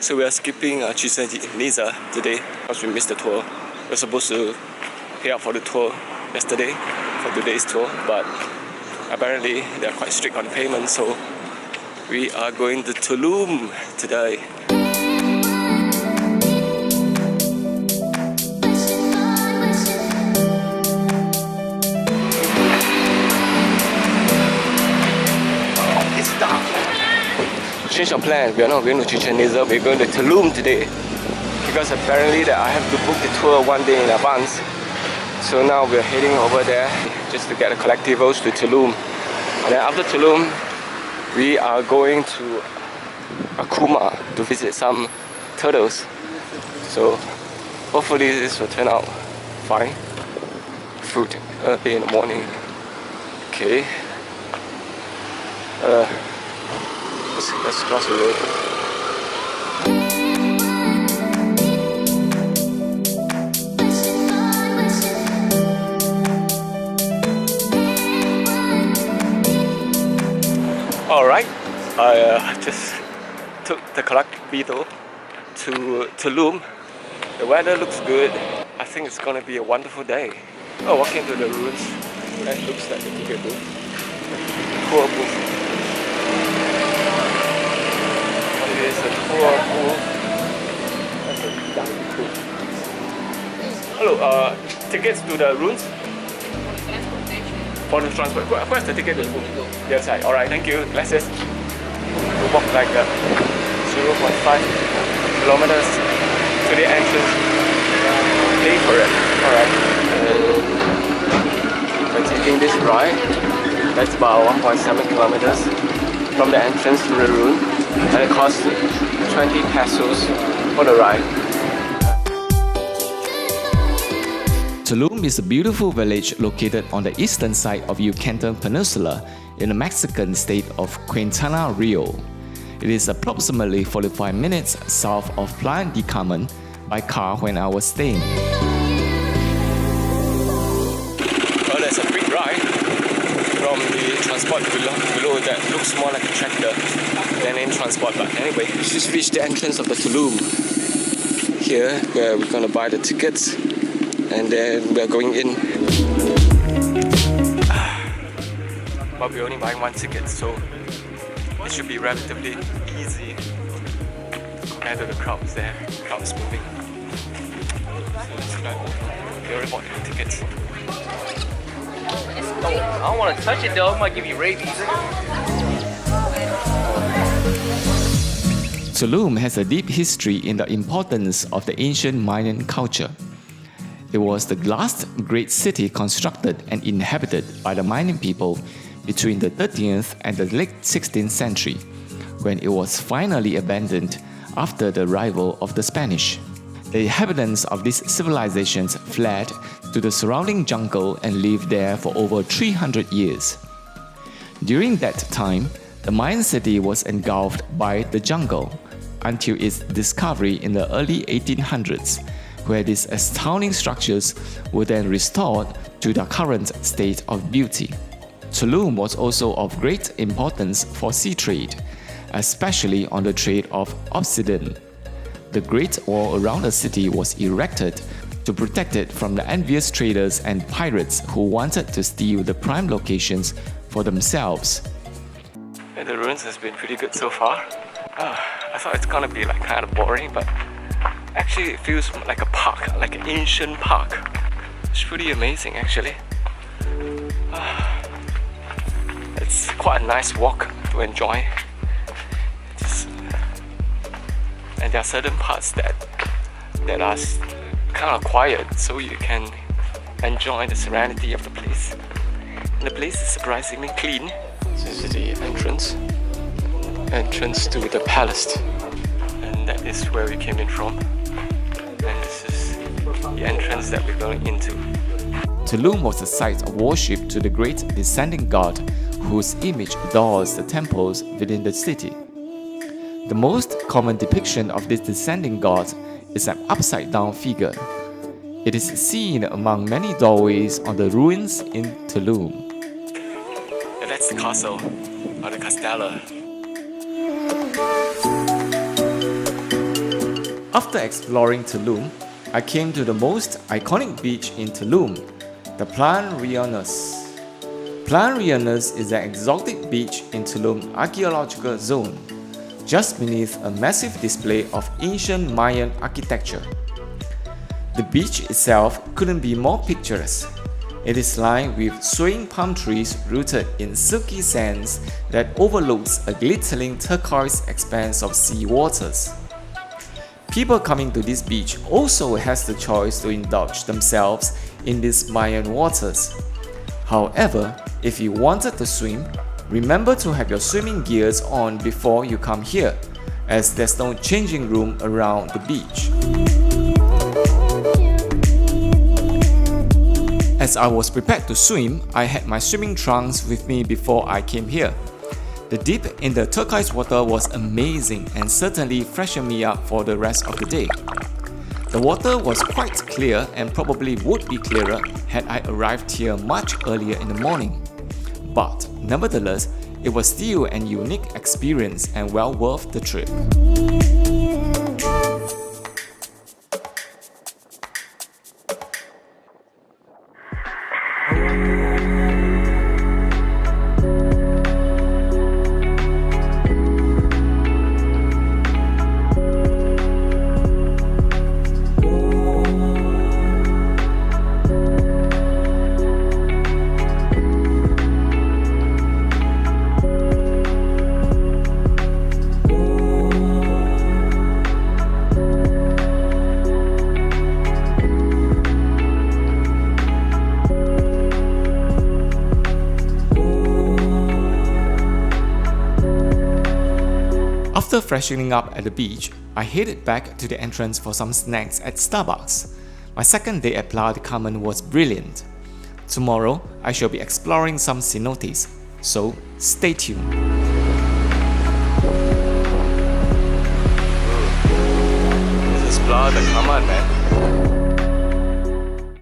So we are skipping Chichen Itza today because we missed the tour. We're supposed to pay out for the tour yesterday for today's tour, but apparently they're quite strict on payment, so we are going to Tulum today. It's dark. Change of plan. We are not going to Chichen Itza. We're going to Tulum today because apparently that I have to book the tour one day in advance. So now we're heading over there just to get the colectivos to Tulum. And then after Tulum, we are going to Akuma to visit some turtles. So hopefully this will turn out fine. Food early in the morning. Okay. Let's cross the road. Alright, I just took the colectivo to Tulum. The weather looks good. I think it's gonna be a wonderful day. Oh, walking to the ruins. That looks like a ticket booth. Tour booth. It is a tour booth. That's a young booth. Hello, tickets to the ruins? For the transport. Where's the ticket to the book? The other side. Alright, thank you. Let's just walk like 0.5 kilometers to the entrance. Pay for it. Alright. We're taking this ride. That's about 1.7 kilometers from the entrance to the ruin. And it costs 20 pesos for the ride. Tulum is a beautiful village located on the eastern side of Yucatan Peninsula in the Mexican state of Quintana Roo. It is approximately 45 minutes south of Playa del Carmen by car when I was staying. Well, there's a quick ride from the transport below that looks more like a tractor than any transport. But anyway, we just reached the entrance of the Tulum. Here, where we're gonna buy the tickets. And then we are going in. But we're only buying one ticket, so it should be relatively easy compared to the crowds there. The crowd is moving. So let's grab over. We already bought the tickets. I don't want to touch it though, it might give you rabies. Tulum has a deep history in the importance of the ancient Mayan culture. It was the last great city constructed and inhabited by the Mayan people between the 13th and the late 16th century, when it was finally abandoned after the arrival of the Spanish. The inhabitants of these civilizations fled to the surrounding jungle and lived there for over 300 years. During that time, the Mayan city was engulfed by the jungle until its discovery in the early 1800s, where these astounding structures were then restored to their current state of beauty. Tulum was also of great importance for sea trade, especially on the trade of obsidian. The Great Wall around the city was erected to protect it from the envious traders and pirates who wanted to steal the prime locations for themselves. And the ruins has been pretty good so far. I thought it's gonna be like kind of boring, but actually it feels like a park, like an ancient park. It's pretty amazing actually. It's quite a nice walk to enjoy. And there are certain parts that are kind of quiet, so you can enjoy the serenity of the place. And the place is surprisingly clean. This is the entrance to the palace. And that is where we came in from. And this is the entrance that we're going into. Tulum was a site of worship to the great descending god, whose image adorns the temples within the city. The most common depiction of this descending god is an upside-down figure. It is seen among many doorways on the ruins in Tulum. And that's the castle, or the castella. After exploring Tulum, I came to the most iconic beach in Tulum, the Mayan Ruins. Mayan Ruins is an exotic beach in Tulum archaeological zone, just beneath a massive display of ancient Mayan architecture. The beach itself couldn't be more picturesque. It is lined with swaying palm trees rooted in silky sands that overlooks a glittering turquoise expanse of sea waters. People coming to this beach also has the choice to indulge themselves in these Mayan waters. However, if you wanted to swim, remember to have your swimming gears on before you come here, as there's no changing room around the beach. As I was prepared to swim, I had my swimming trunks with me before I came here. The dip in the turquoise water was amazing and certainly freshened me up for the rest of the day. The water was quite clear and probably would be clearer had I arrived here much earlier in the morning. But nevertheless, it was still an unique experience and well worth the trip. After freshening up at the beach, I headed back to the entrance for some snacks at Starbucks. My second day at Playa del Carmen was brilliant. Tomorrow, I shall be exploring some cenotes, so stay tuned. This is Playa del Carmen, man.